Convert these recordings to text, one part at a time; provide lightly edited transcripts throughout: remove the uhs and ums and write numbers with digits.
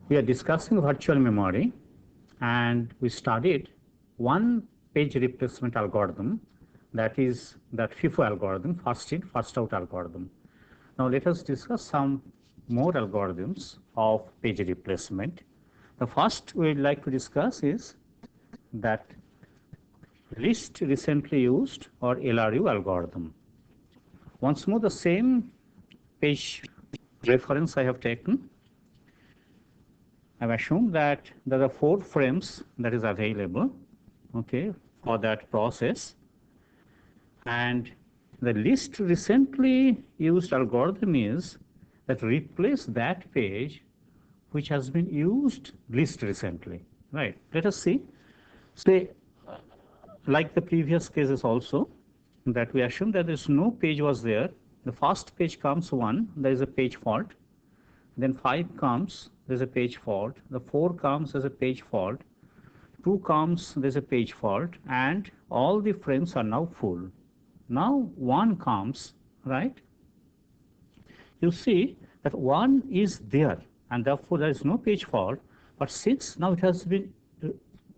We are discussing virtual memory, and we studied one page replacement algorithm, that is that FIFO algorithm, first in, first out algorithm. Now let us discuss some more algorithms of page replacement. The first we would like to discuss is that least recently used, or LRU algorithm. Once more, the same page reference I have taken. I've assumed that there are 4 frames that is available, okay, for that process, and the least recently used algorithm is that replace that page which has been used least recently, right? Let us see. Say, like the previous cases also, that we assume that there's no page was there. The first page comes 1, there is a page fault. Then 5 comes, there's a page fault. The 4 comes, there's a page fault. 2 comes, there's a page fault, and all the frames are now full. Now 1 comes, right? You see that 1 is there, and therefore there is no page fault. But since now it has been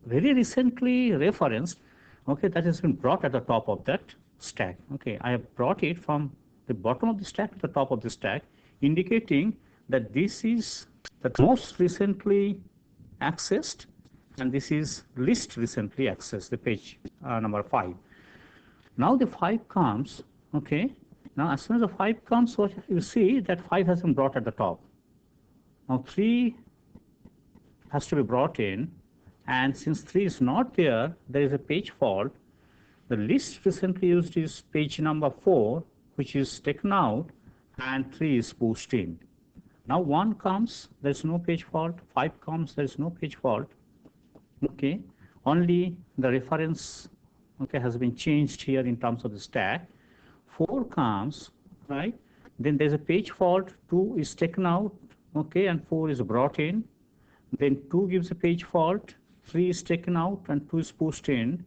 very recently referenced, okay, that has been brought at the top of that stack. Okay, I have brought it from the bottom of the stack to the top of the stack, indicating that this is the most recently accessed, and this is least recently accessed, the page number 5. Now the 5 comes, okay. Now as soon as the 5 comes, what you see that 5 has been brought at the top. Now 3 has to be brought in, and since 3 is not there, there is a page fault. The least recently used is page number 4, which is taken out, and 3 is pushed in. Now 1 comes, there is no page fault. 5 comes, there is no page fault. Okay, only the reference, okay, has been changed here in terms of the stack. 4 comes, right? Then there's a page fault. 2 is taken out, okay, and 4 is brought in. Then 2 gives a page fault. 3 is taken out, and 2 is pushed in.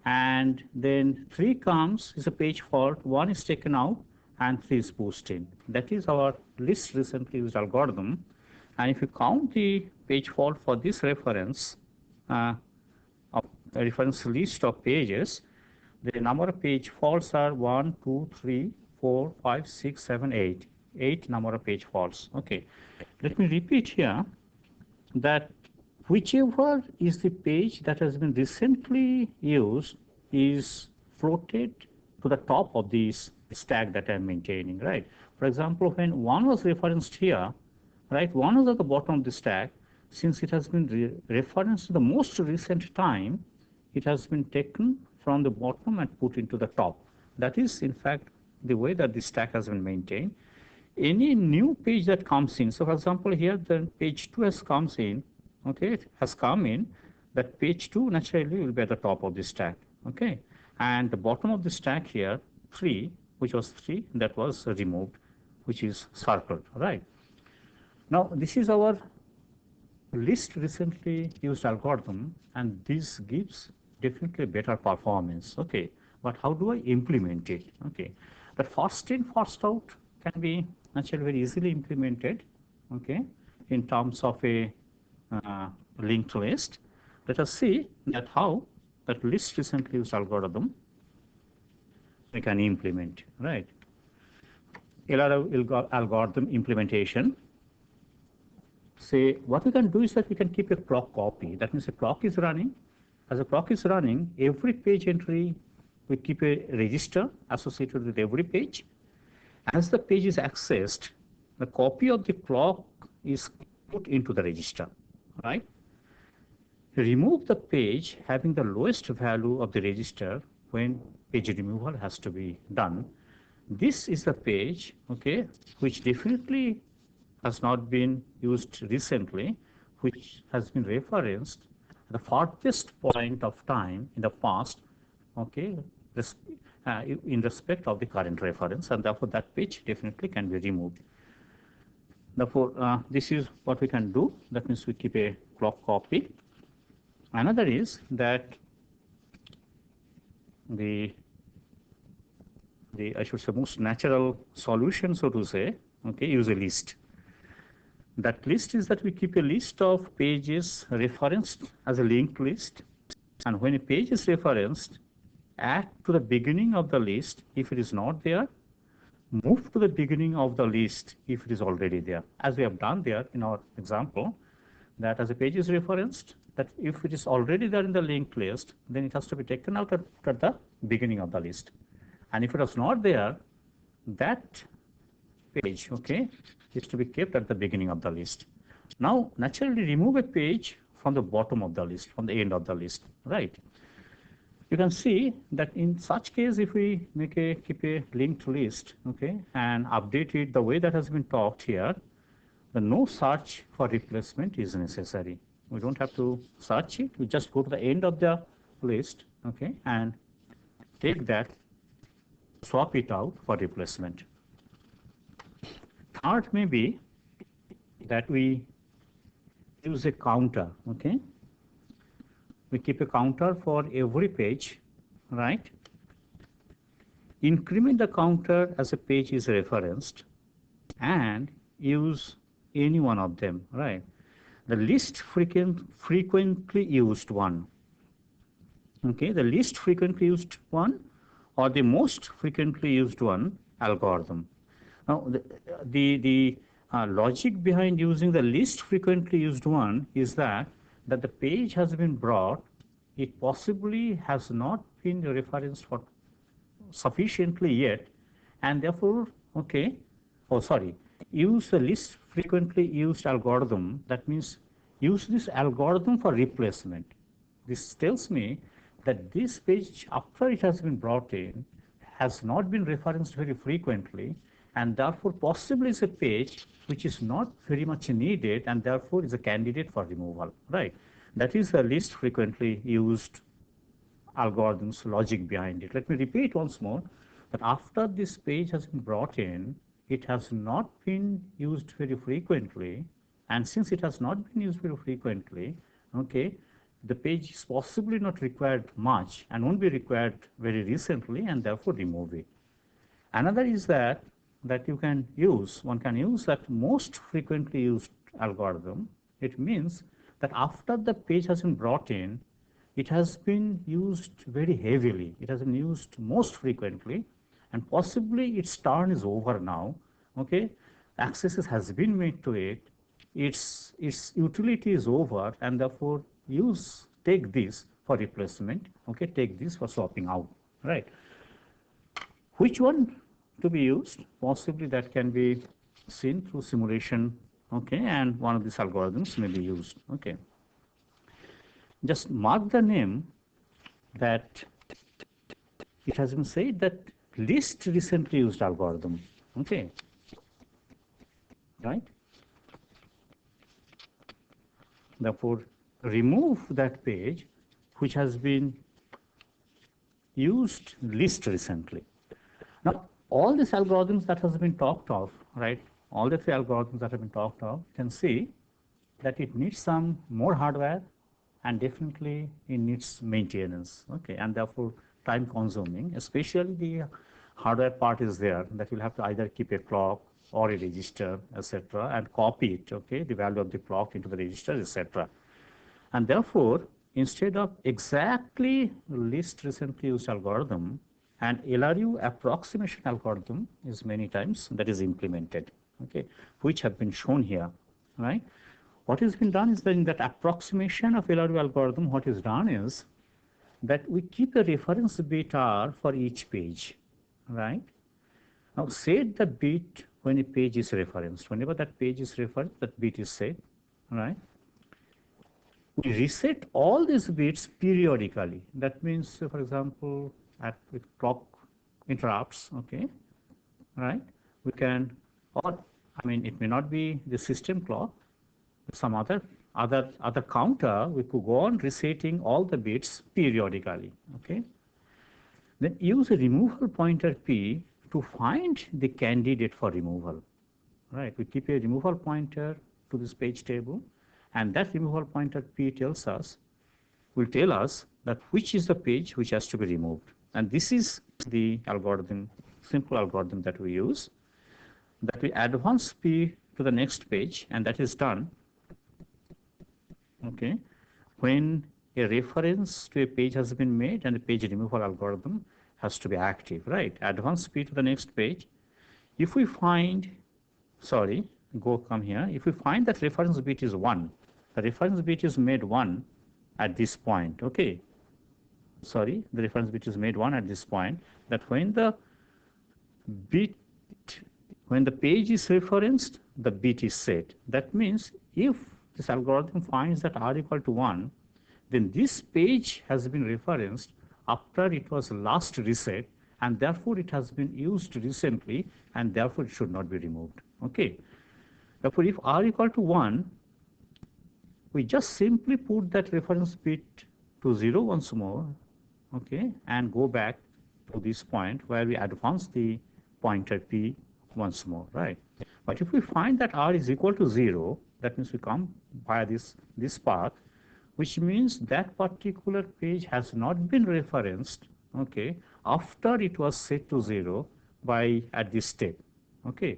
And then 3 comes, is a page fault. 1 is taken out, and 3 is pushed in. That is our least recently used algorithm. And if you count the page fault for this reference, of a reference list of pages, the number of page faults are 1, 2, 3, 4, 5, 6, 7, 8. 8 number of page faults. Okay, let me repeat here that whichever is the page that has been recently used is floated to the top of this stack that I'm maintaining, right? For example, when 1 was referenced here, right, 1 was at the bottom of the stack. Since it has been referenced to the most recent time, it has been taken from the bottom and put into the top. That is, in fact, the way that the stack has been maintained. Any new page that comes in, so for example, here the page 2 has comes in, okay, it has come in, that page 2 naturally will be at the top of the stack, okay, and the bottom of the stack here, 3, which was 3, that was removed, which is circled, right? Now this is our least recently used algorithm, and this gives definitely better performance, okay. But how do I implement it? Okay, the first in, first out can be actually very easily implemented, okay, in terms of a linked list. Let us see that how that least recently used algorithm we can implement, right? LRU algorithm implementation. Say what we can do is that we can keep a clock copy. That means a clock is running. As a clock is running, every page entry, we keep a register associated with every page. As the page is accessed, the copy of the clock is put into the register, right? Remove the page having the lowest value of the register when page removal has to be done. This is the page, okay, which definitely has not been used recently, which has been referenced at the farthest point of time in the past, okay, in respect of the current reference, and therefore that page definitely can be removed. Therefore, this is what we can do. That means we keep a clock copy. Another is that the I should say most natural solution, so to say, okay, use a list. That list is that we keep a list of pages referenced as a linked list, and when a page is referenced, add to the beginning of the list if it is not there, move to the beginning of the list if it is already there, as we have done there in our example, that as a page is referenced, that if it is already there in the linked list, then it has to be taken out at the beginning of the list. And if it was not there, that page, okay, is to be kept at the beginning of the list. Now, naturally remove a page from the bottom of the list, from the end of the list, right? You can see that in such case, if we keep a linked list, okay, and update it the way that has been talked here, then no search for replacement is necessary. We don't have to search it. We just go to the end of the list, okay, and take that, swap it out for replacement. Third may be that we use a counter, okay. We keep a counter for every page, right? Increment the counter as a page is referenced and use any one of them, right? The least frequently used one, okay, the least frequently used one or the most frequently used one algorithm. Now, the logic behind using the least frequently used one is that the page has been brought, it possibly has not been referenced for sufficiently yet, and therefore, okay, use the least frequently used algorithm. That means use this algorithm for replacement. This tells me that this page, after it has been brought in, has not been referenced very frequently, and therefore possibly is a page which is not very much needed, and therefore is a candidate for removal, right? That is the least frequently used algorithms logic behind it. Let me repeat once more that after this page has been brought in, it has not been used very frequently, and since it has not been used very frequently, okay, the page is possibly not required much and won't be required very recently, and therefore remove it. Another is that one can use that most frequently used algorithm. It means that after the page has been brought in, it has been used very heavily. It has been used most frequently, and possibly its turn is over now. Okay, access has been made to it. Its utility is over, and therefore take this for replacement. Okay, take this for swapping out. Right. Which one to be used? Possibly that can be seen through simulation. Okay, and one of these algorithms may be used. Okay. Just mark the name that it has been said that least recently used algorithm, okay, right? Therefore, remove that page which has been used least recently. Now, all these algorithms that has been talked of, right, all the three algorithms that have been talked of, you can see that it needs some more hardware, and definitely it needs maintenance, okay, and therefore time consuming, especially the hardware part is there, that you'll have to either keep a clock or a register, etc., and copy it, okay, the value of the clock into the register, etc. And therefore, instead of exactly least recently used algorithm, an LRU approximation algorithm is many times that is implemented, okay, which have been shown here, right? What has been done is that in that approximation of LRU algorithm, what is done is that we keep a reference bit R for each page, right? Now set the bit when a page is referenced. Whenever that page is referenced, that bit is set, right? We reset all these bits periodically. That means, for example, with clock interrupts, okay, right? We can, or I mean, it may not be the system clock, some other counter, we could go on resetting all the bits periodically, okay? Then use a removal pointer P to find the candidate for removal, right? We keep a removal pointer to this page table, and that removal pointer P will tell us that which is the page which has to be removed. And this is the algorithm, simple algorithm that we use, that we advance P to the next page, and that is done, okay, when a reference to a page has been made and the page removal algorithm has to be active, right? Advance P to the next page. If we find, sorry, come here. If we find that reference bit is 1, the reference bit is made 1 at this point, okay? Sorry, the reference bit is made 1 at this point, that when the page is referenced, the bit is set. That means if this algorithm finds that r equal to 1, then this page has been referenced after it was last reset, and therefore it has been used recently, and therefore it should not be removed. Okay. Therefore, if r equal to 1, we just simply put that reference bit to 0 once more, okay, and go back to this point where we advance the pointer p once more, right? But if we find that r is equal to 0, that means we come via this path, which means that particular page has not been referenced, okay, after it was set to 0 at this step, okay,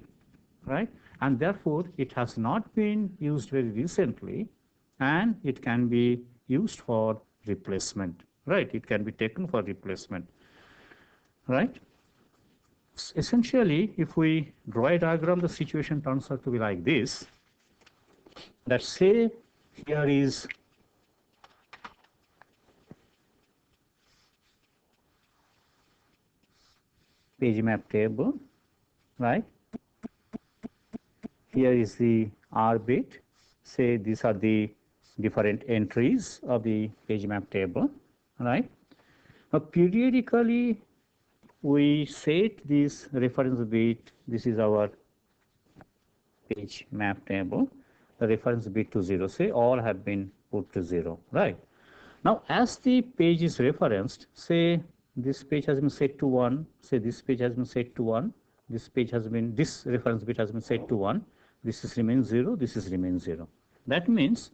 right? And therefore, it has not been used very recently, and it can be used for replacement, right? It can be taken for replacement, right? Essentially, if we draw a diagram, the situation turns out to be like this. That say here is page map table, right? Here is the R bit. Say these are the different entries of the page map table, right? Now, periodically, we set this reference bit. This is our page map table. The reference bit to 0. Say all have been put to 0, right? Now, as the page is referenced, say this page has been set to 1. Say this page has been set to 1. This reference bit has been set to 1. This is remains 0. This is remains 0. That means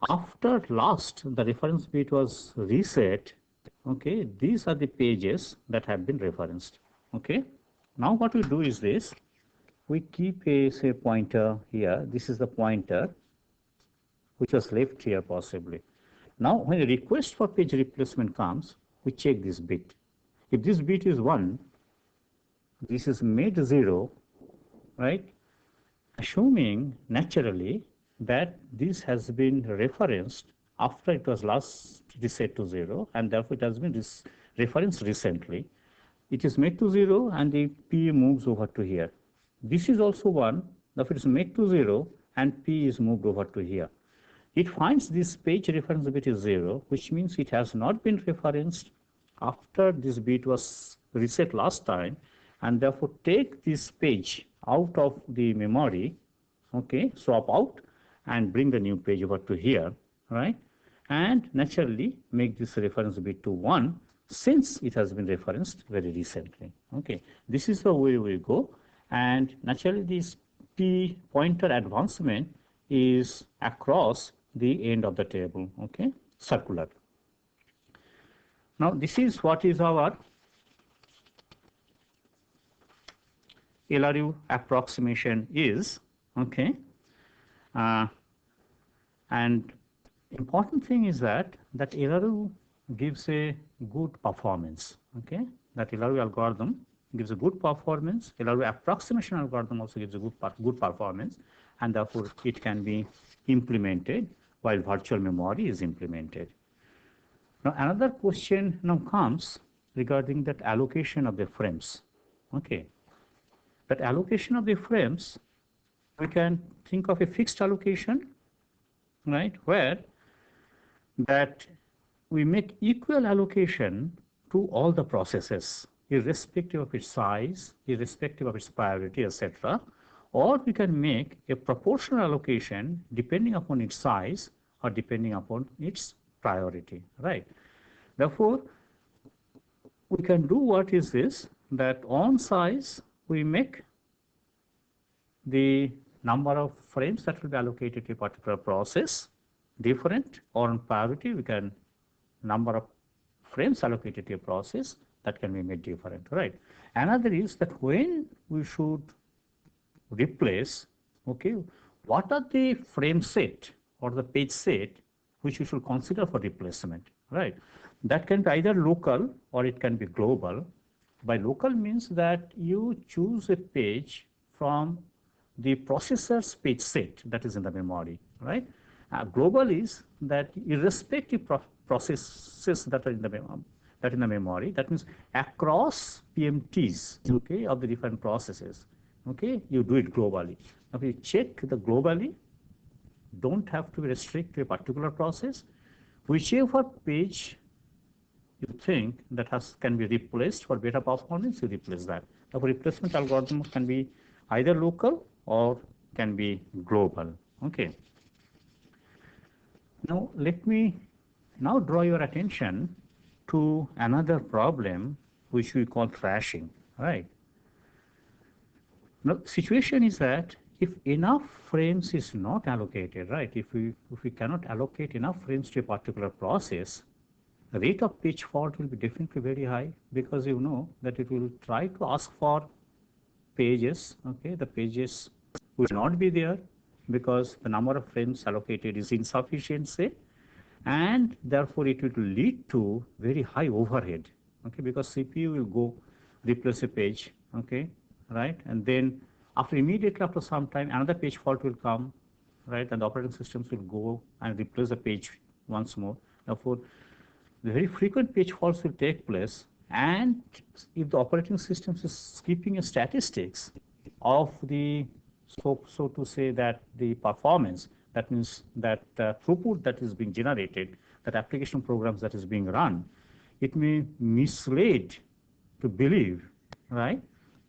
after last the reference bit was reset, okay, these are the pages that have been referenced, okay. Now what we do is this: we keep a say pointer here. This is the pointer which was left here possibly. Now when a request for page replacement comes, we check this bit. If this bit is 1, this is made 0, right? Assuming naturally that this has been referenced after it was last reset to 0, and therefore it has been referenced recently. It is made to 0 and the P moves over to here. This is also 1, therefore it is made to 0 and P is moved over to here. It finds this page reference bit is 0, which means it has not been referenced after this bit was reset last time, and therefore take this page out of the memory, okay, swap out and bring the new page over to here, right? And naturally make this reference bit to 1 since it has been referenced very recently, okay. This is the way we go, and naturally this P pointer advancement is across the end of the table, okay, circular. Now this is what is our LRU approximation is, okay. And important thing is that LRU gives a good performance, okay. That LRU algorithm gives a good performance. LRU approximation algorithm also gives a good performance, and therefore it can be implemented while virtual memory is implemented. Now another question now comes regarding that allocation of the frames, okay. That allocation of the frames, we can think of a fixed allocation, right, where that we make equal allocation to all the processes, irrespective of its size, irrespective of its priority, etc. Or we can make a proportional allocation depending upon its size or depending upon its priority, right? Therefore, we can do what is this, that on size we make the number of frames that will be allocated to a particular process different, or on priority we can number of frames allocated to a process that can be made different, right? Another is that when we should replace, Okay, what are the frame set or the page set which you should consider for replacement, right? That can be either local or it can be global. By local means that you choose a page from the processor's page set that is in the memory, right? Global is that irrespective processes that are in the memory, that means across PMTs, okay, of the different processes, okay, you do it globally. Now, if you check the globally, don't have to restrict to a particular process. Whichever page you think that can be replaced for better performance, you replace that. The replacement algorithm can be either local or can be global. Okay. Now let me now draw your attention to another problem which we call thrashing. Right. Now situation is that if enough frames is not allocated, right? If we cannot allocate enough frames to a particular process, the rate of page fault will be definitely very high, because you know that it will try to ask for pages. Okay, the pages will not be there because the number of frames allocated is insufficient, say, and therefore it will lead to very high overhead. Okay, because CPU will go replace a page. Okay, right, and then immediately after some time another page fault will come, right, and the operating systems will go and replace the page once more. Therefore, the very frequent page faults will take place, and if the operating system is keeping a statistics of the, so to say, that the performance, that means that throughput that is being generated, that application programs that is being run, it may mislead to believe, right?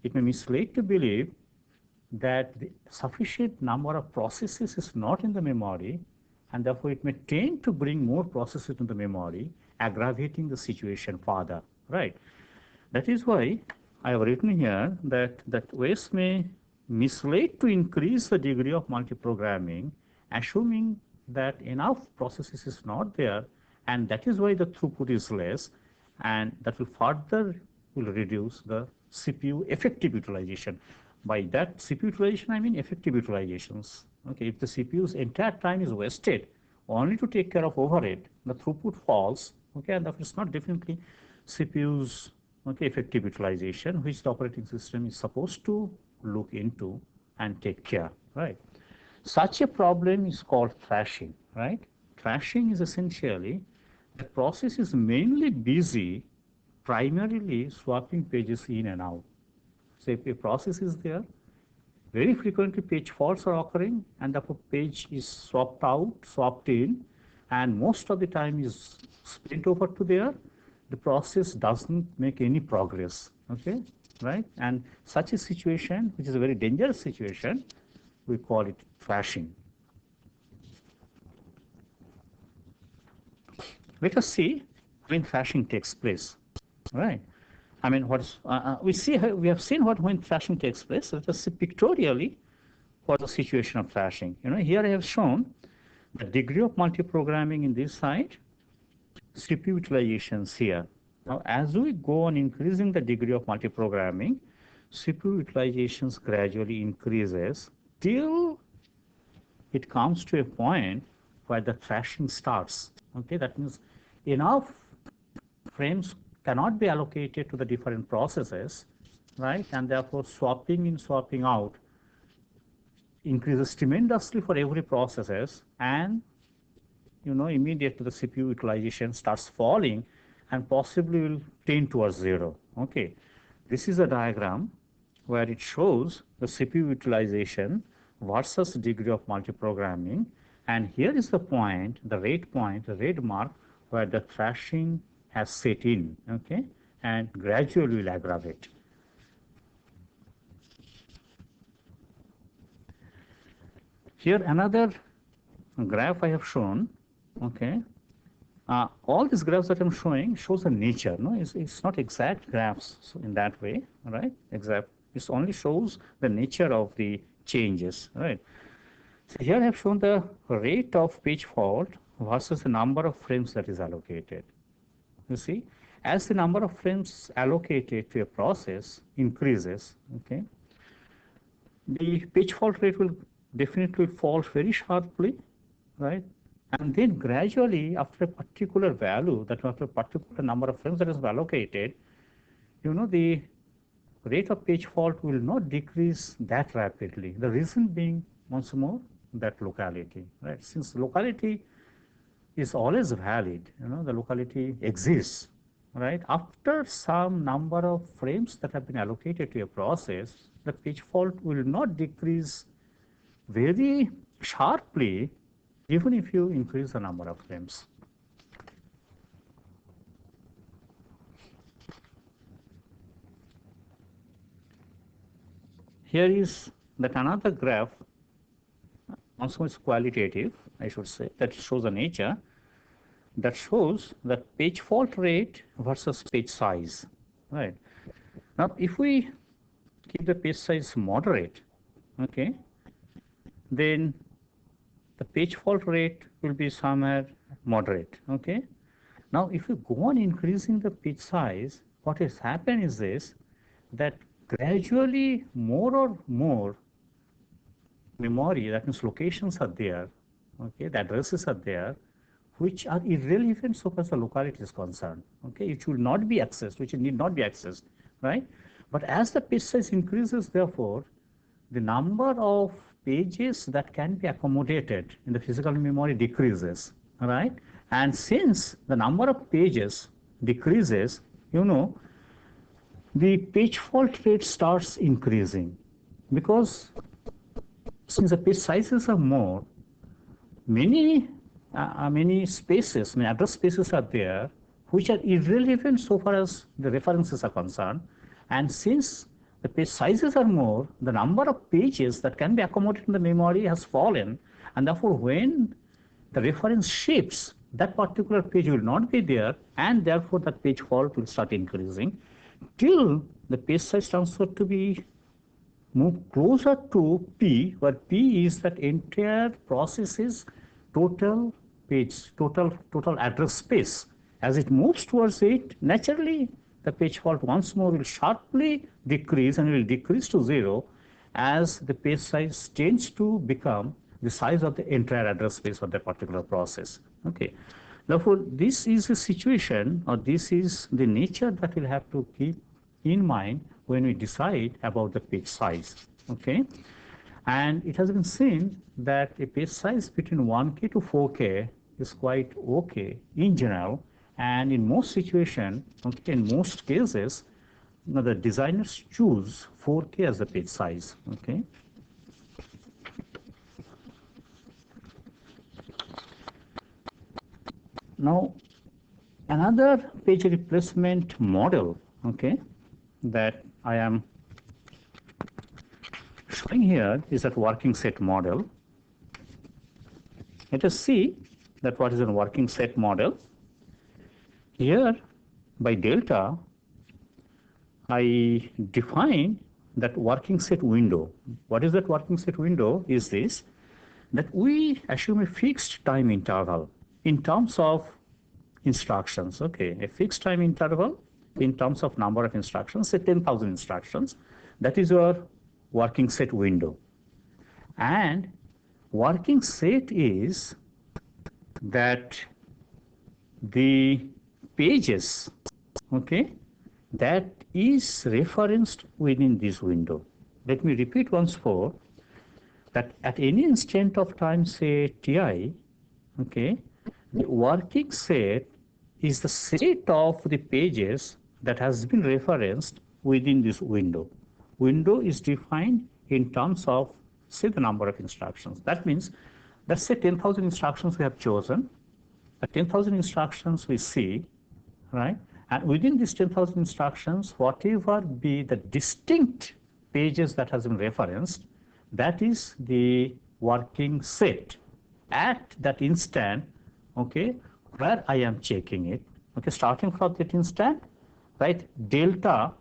It may mislead to believe that the sufficient number of processes is not in the memory, and therefore it may tend to bring more processes into the memory, aggravating the situation further, right? That is why I have written here that OS may mislead to increase the degree of multiprogramming, assuming that enough processes is not there, and that is why the throughput is less, and that will further reduce the CPU effective utilization. By that CPU utilization, I mean effective utilizations. Okay, if the CPU's entire time is wasted only to take care of overhead, the throughput falls. Okay, and therefore it's not definitely CPU's effective utilization, which the operating system is supposed to look into and take care. Right. Such a problem is called thrashing. Right. Thrashing is essentially the process is mainly busy primarily swapping pages in and out. So if a process is there, very frequently page faults are occurring, and the page is swapped out, swapped in, and most of the time is spent over to there. The process doesn't make any progress. Okay, right? And such a situation, which is a very dangerous situation, we call it thrashing. Let us see when thrashing takes place. Right? I mean, we have seen when thrashing takes place. Let us see pictorially what the situation of thrashing. Here I have shown the degree of multiprogramming in this side, CPU utilizations here. Now, as we go on increasing the degree of multiprogramming, CPU utilizations gradually increases till it comes to a point where the thrashing starts. Okay, that means enough frames cannot be allocated to the different processes, right? And therefore, swapping in, swapping out increases tremendously for every processes, and immediately the CPU utilization starts falling and possibly will tend towards zero. Okay, this is a diagram where it shows the CPU utilization versus degree of multiprogramming, and here is the point, the red point, the red mark, where the thrashing has set in, okay, and gradually will aggravate. Here another graph I have shown, okay. All these graphs that I'm showing shows the nature, no, it's not exact graphs in that way, right? Exact, it only shows the nature of the changes, right? So here I have shown the rate of page fault versus the number of frames that is allocated. You see, as the number of frames allocated to a process increases, okay, the page fault rate will definitely falls very sharply, right? And then gradually, after a particular value, that after a particular number of frames that is allocated, the rate of page fault will not decrease that rapidly. The reason being, once more, that locality, right? Since locality is always valid, the locality exists, right? After some number of frames that have been allocated to a process, the page fault will not decrease very sharply even if you increase the number of frames. Here is that another graph, also is qualitative, I should say, that shows the nature, that shows that page fault rate versus page size, right? Now, if we keep the page size moderate, okay, then the page fault rate will be somewhere moderate, okay? Now, if you go on increasing the page size, what has happened is this, that gradually more or more memory, that means locations are there, okay, the addresses are there, which are irrelevant so far as the locality is concerned, okay, it should not be accessed, which need not be accessed, right? But as the page size increases, therefore, the number of pages that can be accommodated in the physical memory decreases, right? And since the number of pages decreases, the page fault rate starts increasing, because since the page sizes are more, many spaces, many address spaces are there, which are irrelevant so far as the references are concerned. And since the page sizes are more, the number of pages that can be accommodated in the memory has fallen, and therefore when the reference shifts, that particular page will not be there, and therefore that page fault will start increasing till the page size transfer to be move closer to P, where P is that entire process's total page, total address space. As it moves towards it, naturally the page fault once more will sharply decrease, and will decrease to 0 as the page size tends to become the size of the entire address space of that particular process. Okay. Therefore, this is a situation, or this is the nature that we'll have to keep in mind when we decide about the page size. Okay. And it has been seen that a page size between 1K to 4K is quite okay in general, and in most situations, okay, in most cases, the designers choose 4K as the page size. Okay. Now, another page replacement model, okay, that I am showing here is that working set model. Let us see that what is a working set model. Here, by delta, I define that working set window. What is that working set window? Is this, that we assume a fixed time interval in terms of instructions, okay, a fixed time interval in terms of number of instructions, say 10,000 instructions. That is your working set window. And working set is that the pages, okay, that is referenced within this window. Let me repeat once more, that at any instant of time, say Ti, okay, the working set is the set of the pages that has been referenced within this window. Window is defined in terms of, say, the number of instructions. That means, let's say 10,000 instructions we have chosen. The 10,000 instructions we see, right? And within these 10,000 instructions, whatever be the distinct pages that has been referenced, that is the working set at that instant, okay, where I am checking it. Okay, starting from that instant, right, delta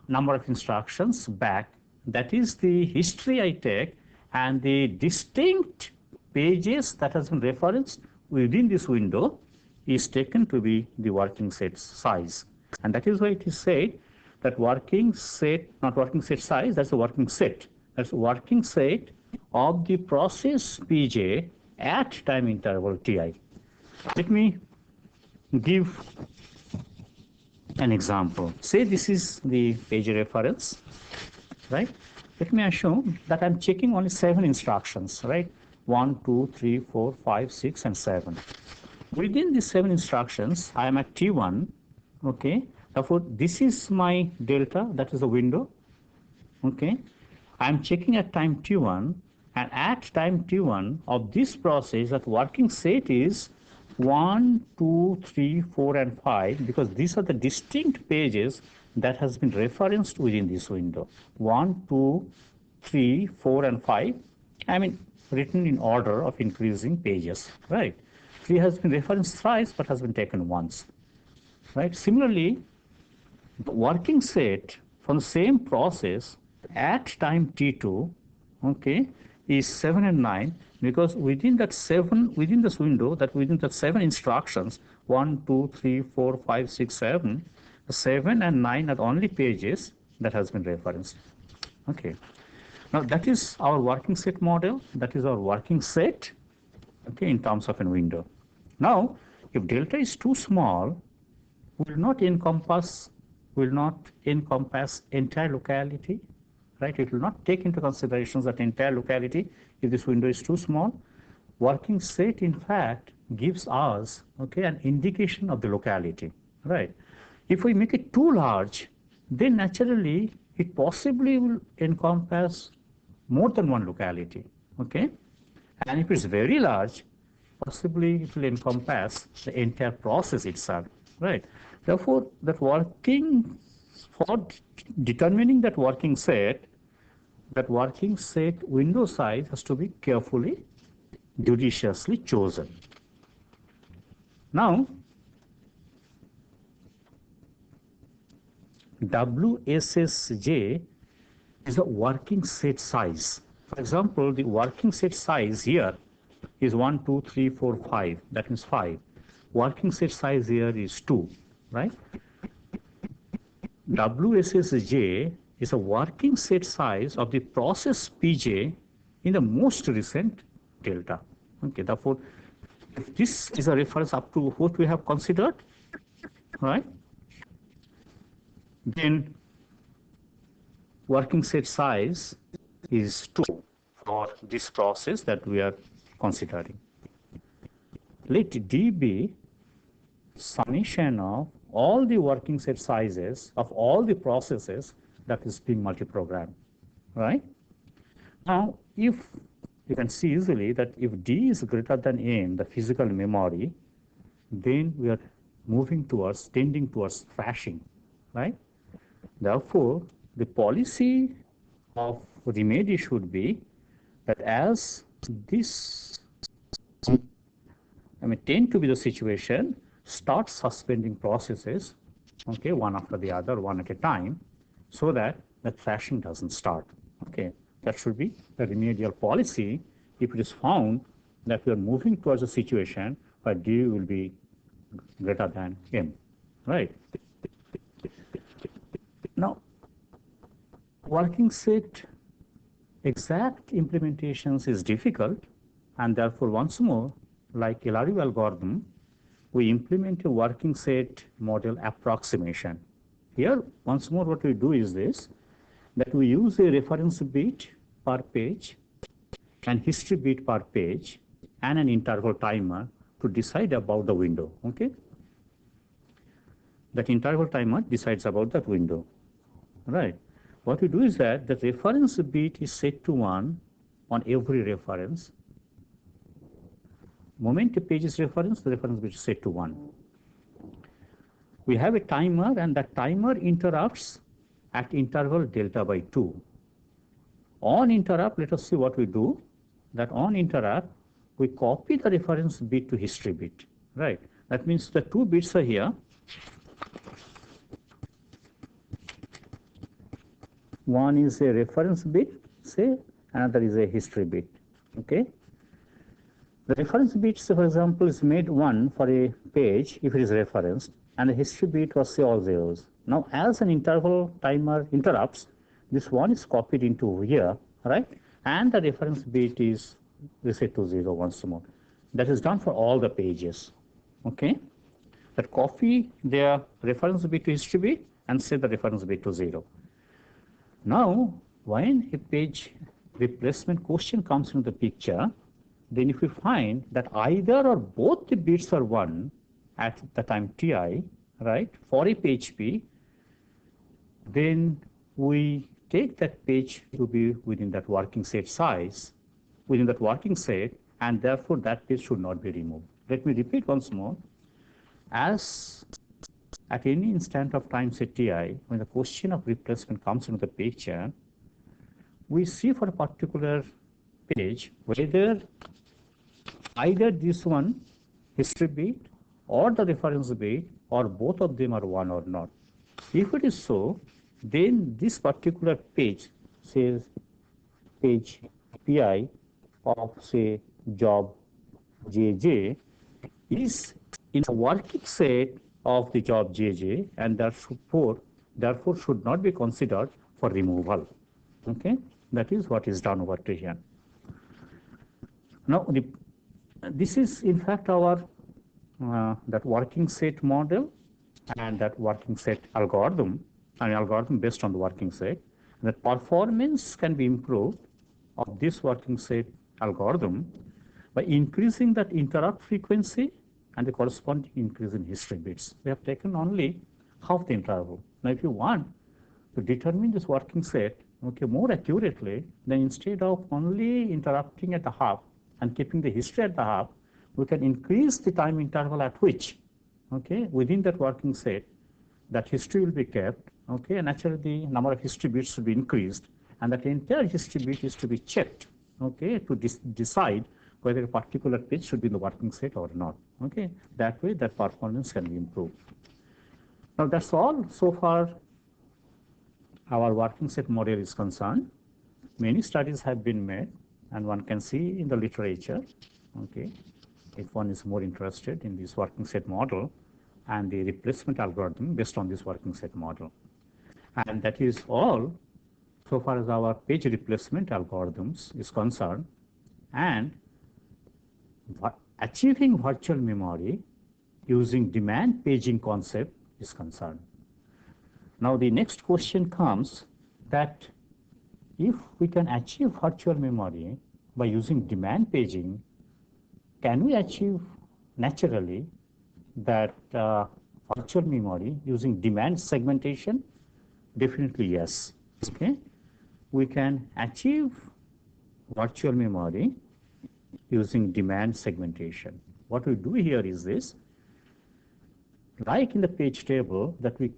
number of instructions back, that is the history I take, and the distinct pages that has been referenced within this window is taken to be the working set size. And that is why it is said that working set, not working set size, that's the working set. That's working set of the process Pj at time interval Ti. Let me give an example. Say this is the page reference, right? Let me assume that I'm checking only 7 instructions, right? 1, 2, 3, 4, 5, 6, and 7. Within these 7 instructions, I am at T1, okay? Therefore, this is my delta, that is the window, okay? I'm checking at time T1, and at time T1 of this process, that working set is 1, 2, 3, 4, and 5, because these are the distinct pages that has been referenced within this window. 1, 2, 3, 4, and 5, I mean, written in order of increasing pages, right? 3 has been referenced thrice, but has been taken once, right? Similarly, the working set from the same process at time T2, okay, is 7 and 9, because within that 7, within this window, that within that 7 instructions, 1, 2, 3, 4, 5, 6, 7, the 7 and 9 are the only pages that has been referenced. Okay. Now that is our working set model. That is our working set, okay, in terms of a window. Now, if delta is too small, will not encompass entire locality, right? It will not take into consideration that entire locality if this window is too small. Working set, in fact, gives us, okay, an indication of the locality, right? If we make it too large, then naturally it possibly will encompass more than one locality, okay? And if it's very large, possibly it will encompass the entire process itself, right? Therefore, that working, for determining that working set window size has to be carefully, judiciously chosen. Now, WSSJ is a working set size. For example, the working set size here is 1, 2, 3, 4, 5. That means 5. Working set size here is 2, right? WSSJ is a working set size of the process Pj in the most recent delta. Okay, therefore, if this is a reference up to what we have considered, right, then working set size is 2 for this process that we are considering. Let D be summation of all the working set sizes of all the processes that is being multiprogrammed, right? Now, if you can see easily that if D is greater than N, the physical memory, then we are tending towards thrashing, right? Therefore, the policy of remedy should be that as this, tend to be the situation, start suspending processes, okay, one after the other, one at a time, so that the thrashing doesn't start, okay. That should be the remedial policy if it is found that we are moving towards a situation where D will be greater than N, right? Now, working set exact implementations is difficult, and therefore once more, like LRU algorithm, we implement a working set model approximation. Here, once more, what we do is this, that we use a reference bit per page and history bit per page and an interval timer to decide about the window, okay? That interval timer decides about that window, right? What we do is that the reference bit is set to 1 on every reference. Moment a page is reference, the reference bit is set to 1. We have a timer, and that timer interrupts at interval delta by 2. On interrupt, let us see what we do. That on interrupt, we copy the reference bit to history bit, right? That means the 2 bits are here. One is a reference bit, say, another is a history bit, okay? The reference bit, for example, is made 1 for a page if it is referenced, and the history bit was, say, all zeros. Now, as an interval timer interrupts, this 1 is copied into here, right? And the reference bit is reset to 0 once more. That is done for all the pages, okay? That copy their reference bit to history bit and set the reference bit to 0. Now, when a page replacement question comes into the picture, then if we find that either or both the bits are 1 at the time ti, right, for a page p, then we take that page to be within that working set size, within that working set, and therefore that page should not be removed. Let me repeat once more. As at any instant of time set ti, when the question of replacement comes into the picture, we see for a particular page whether either this one history bit or the reference bit or both of them are 1 or not. If it is so, then this particular page, says page pi of say job jj, is in a working set of the job jj, and therefore should not be considered for removal. Okay, that is what is done over to here. Now this is in fact our that working set model and that working set algorithm, an algorithm based on the working set. The performance can be improved of this working set algorithm by increasing that interrupt frequency and the corresponding increase in history bits. We have taken only half the interval. Now, if you want to determine this working set, okay, more accurately, then instead of only interrupting at the half and keeping the history at the half, we can increase the time interval at which, okay, within that working set, that history will be kept, okay, and naturally the number of history bits should be increased, and that entire history bit is to be checked, okay, to decide whether a particular page should be in the working set or not, okay. That way, that performance can be improved. Now, that's all so far our working set model is concerned. Many studies have been made, and one can see in the literature, okay, if one is more interested in this working set model and the replacement algorithm based on this working set model. And that is all so far as our page replacement algorithms is concerned. And achieving virtual memory using demand paging concept is concerned. Now, the next question comes that if we can achieve virtual memory by using demand paging, can we achieve naturally that virtual memory using demand segmentation? Definitely yes. Okay, we can achieve virtual memory using demand segmentation. What we do here is this: like in the page table that we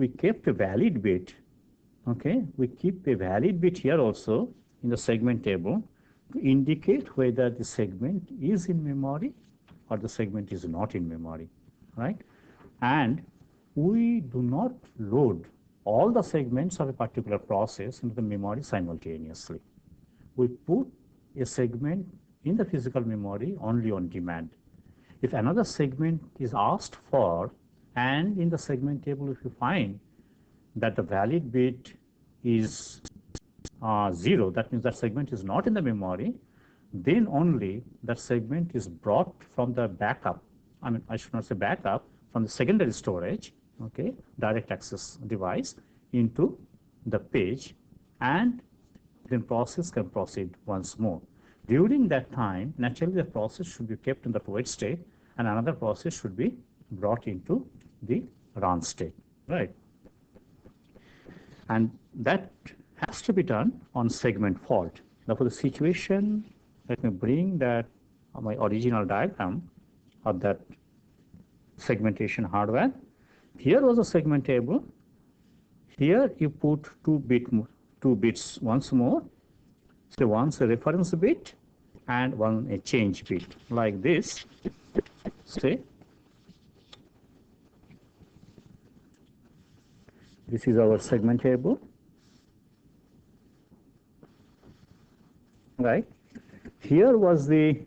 kept a valid bit. Okay, we keep a valid bit here also in the segment table to indicate whether the segment is in memory or the segment is not in memory, right? And we do not load all the segments of a particular process into the memory simultaneously. We put a segment in the physical memory only on demand. If another segment is asked for, and in the segment table if you find that the valid bit is 0, that means that segment is not in the memory, then only that segment is brought from the backup. I mean, I should not say backup, from the secondary storage, okay, direct access device into the page, and then process can proceed once more. During that time, naturally the process should be kept in the wait state, and another process should be brought into the run state, right? And that has to be done on segment fault. Now, for the situation, let me bring that my original diagram of that segmentation hardware. Here was a segment table. Here you put two bits once more. So one's a reference bit and one a change bit, like this. Say this is our segment table, right? Here was the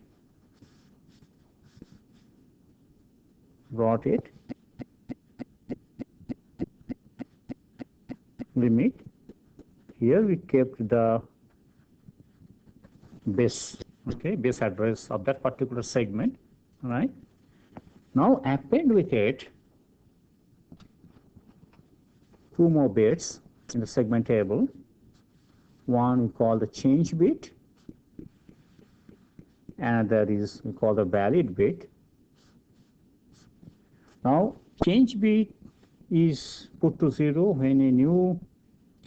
got it limit. Here we kept the base, okay, base address of that particular segment, right? Now append with it two more bits in the segment table. One we call the change bit, and that is we call the valid bit. Now change bit is put to 0 when a new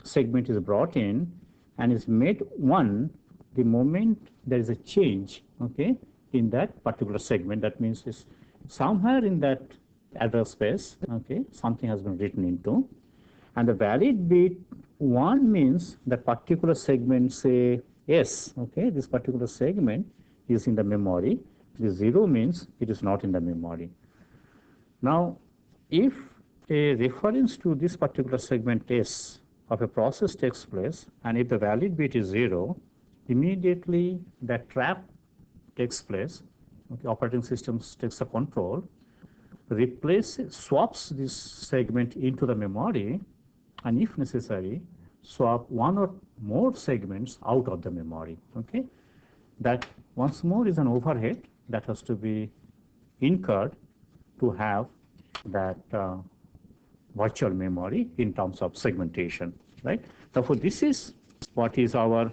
segment is brought in, and is made 1 the moment there is a change, okay, in that particular segment. That means it's somewhere in that address space, okay, something has been written into. And the valid bit 1 means that particular segment, say S, okay, this particular segment is in the memory. The 0 means it is not in the memory. Now, if a reference to this particular segment S of a process takes place, and if the valid bit is 0, immediately that trap takes place. Okay, operating system takes the control, swaps this segment into the memory, and if necessary, swap one or more segments out of the memory. Okay, that once more is an overhead that has to be incurred to have that virtual memory in terms of segmentation, right? Therefore, this is what is our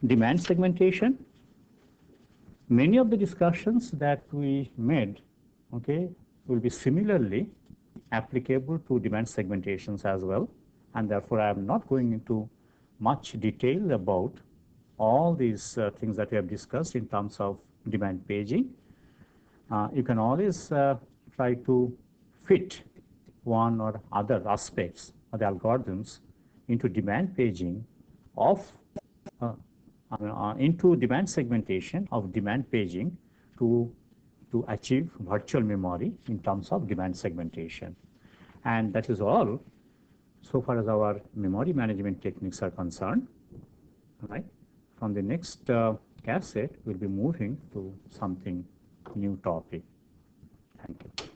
demand segmentation. Many of the discussions that we made, okay, will be similarly applicable to demand segmentations as well, and therefore I am not going into much detail about all these things that we have discussed in terms of demand paging. You can always try to fit one or other aspects of the algorithms into demand paging of into demand segmentation of demand paging to achieve virtual memory in terms of demand segmentation. And that is all so far as our memory management techniques are concerned, right? From the next cassette, we'll be moving to something new topic. Thank you.